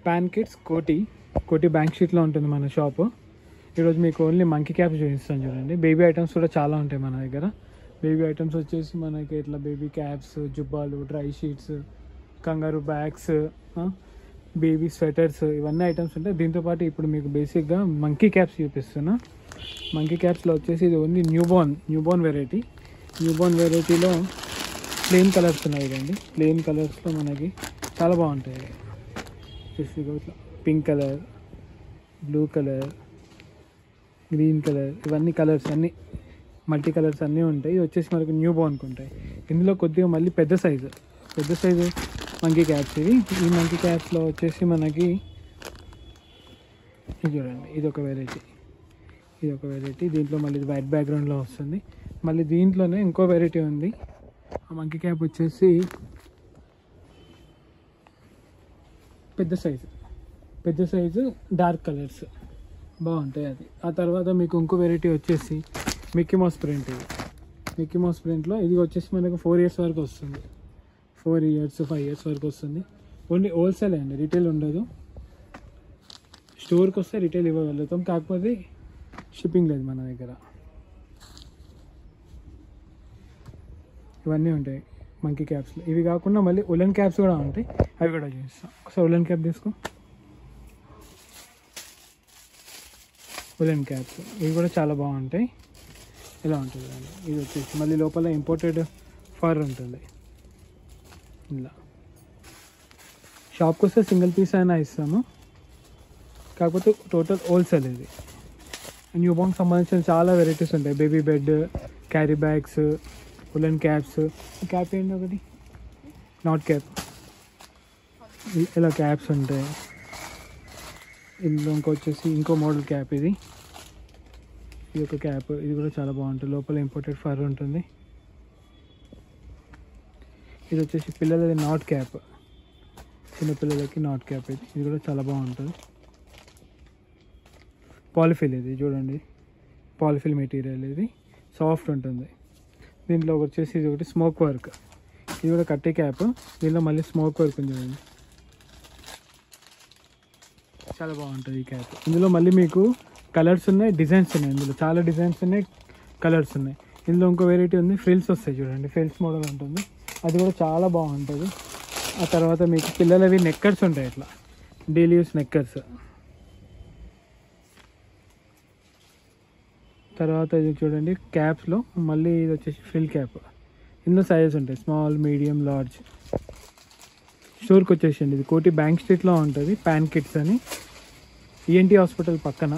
Pan kids కోటి bank షీట్లో ఉంటుంది మన షాపు. ఈరోజు మీకు ఓన్లీ మంకీ క్యాప్స్ చూపిస్తాను చూడండి. బేబీ ఐటమ్స్ కూడా చాలా ఉంటాయి మన దగ్గర. బేబీ ఐటమ్స్ వచ్చేసి మనకి ఇట్లా బేబీ క్యాప్స్, జుబ్బాలు, డ్రై షీట్స్, కంగారు బ్యాగ్స్, బేబీ స్వెటర్స్, ఇవన్నీ ఐటమ్స్ ఉంటాయి. దీంతోపాటు ఇప్పుడు మీకు బేసిక్గా మంకీ క్యాప్స్ చూపిస్తున్నా. మంకీ క్యాప్స్లో వచ్చేసి ఇది ఓన్లీ న్యూబోర్న్ వెరైటీలో ప్లెయిన్ కలర్స్ ఉన్నాయి కదండి. ప్లెయిన్ కలర్స్లో మనకి చాలా బాగుంటాయి. ఇట్లా pink colour, blue colour, green colour, ఇవన్నీ కలర్స్ అన్నీ మల్టీ కలర్స్ అన్నీ ఉంటాయి. ఇవి వచ్చేసి మనకు న్యూ బోర్న్కి ఉంటాయి. ఇందులో కొద్దిగా మళ్ళీ పెద్ద సైజు మంకీ క్యాప్స్ ఇవి. ఈ మంకీ క్యాప్స్లో వచ్చేసి మనకి ఇది చూడండి, ఇది ఒక వెరైటీ. దీంట్లో మళ్ళీ వైట్ బ్యాక్గ్రౌండ్లో వస్తుంది. మళ్ళీ దీంట్లోనే ఇంకో వెరైటీ ఉంది. ఆ మంకీ క్యాప్ వచ్చేసి పెద్ద సైజు డార్క్ కలర్స్ బాగుంటాయి అది. ఆ తర్వాత మీకు ఇంకో వెరైటీ వచ్చేసి మిక్కీ మౌస్ ప్రింట్లో ఇది వచ్చేసి మనకు 4 years వరకు వస్తుంది. 4 years 5 years వరకు వస్తుంది. ఓన్లీ హోల్సేల్ అండి, రిటైల్ ఉండదు. స్టోర్కి వస్తే రిటైల్ ఇవ్వగలుగుతాం, కాకపోతే షిప్పింగ్ లేదు మన దగ్గర. ఇవన్నీ ఉంటాయి మంకీ క్యాప్స్లో. ఇవి కాకుండా మళ్ళీ ఉలెన్ క్యాప్స్ కూడా ఉంటాయి, అవి కూడా చూపిస్తాం. ఒకసారి ఉలెన్ క్యాప్ తీసుకో. ఉలెన్ క్యాప్స్ ఇవి కూడా చాలా బాగుంటాయి. ఇలా ఉంటుంది అండి. ఇది వచ్చేసి మళ్ళీ లోపల ఇంపోర్టెడ్ ఫర్ ఉంటుంది. ఇలా షాప్కి వస్తే సింగిల్ పీస్ అయినా ఇస్తాము, కాకపోతే టోటల్ హోల్సేల్ ఇది. న్యూ బోర్న్కి సంబంధించిన చాలా వెరైటీస్ ఉంటాయి. Baby bed, carry bags, woollen caps. Cap ఏంటి ఒకటి నాట్ క్యాప్, ఇలా క్యాప్స్ ఉంటాయి. ఇందులో ఇంకో మోడల్ క్యాప్ ఇది ఒక క్యాప్. ఇది కూడా చాలా బాగుంటుంది. లోపల ఇంపోర్టెడ్ ఫర్ ఉంటుంది. ఇది వచ్చేసి పిల్లలది నాట్ క్యాప్, చిన్నపిల్లలకి నాట్ క్యాప్. ఇది కూడా చాలా బాగుంటుంది. పాలిఫిల్ ఇది చూడండి, పాలిఫిల్ మెటీరియల్. ఇది సాఫ్ట్ ఉంటుంది. దీంట్లో వచ్చేసి ఇది ఒకటి స్మోక్ వర్క్. ఇది కూడా కట్టే క్యాప్. దీంట్లో మళ్ళీ స్మోక్ వర్క్ ఉంది చూడండి, చాలా బాగుంటుంది ఈ క్యాప్. ఇందులో మళ్ళీ మీకు కలర్స్ ఉన్నాయి, డిజైన్స్ ఉన్నాయి. ఇందులో చాలా డిజైన్స్ ఉన్నాయి, కలర్స్ ఉన్నాయి. ఇందులో ఇంకో వెరైటీ ఉంది, ఫ్రిల్స్ వస్తాయి చూడండి, ఫ్రిల్స్ మోడల్ ఉంటుంది. అది కూడా చాలా బాగుంటుంది. ఆ తర్వాత మీకు పిల్లలవి నెక్కర్స్ ఉంటాయి, ఇట్లా డైలీ యూస్ నెక్కర్స్. తర్వాత ఇది చూడండి క్యాప్స్లో మళ్ళీ ఇది వచ్చేసి ఫ్రిల్ క్యాప్. ఇందులో సైజెస్ ఉంటాయి, స్మాల్, మీడియం, లార్జ్. స్టోర్కి వచ్చేసింది. ఇది కోటి బ్యాంక్ స్ట్రీట్లో ఉంటుంది, ప్యాన్ కిడ్స్ అని, ఈఎన్టీ హాస్పిటల్ పక్కన.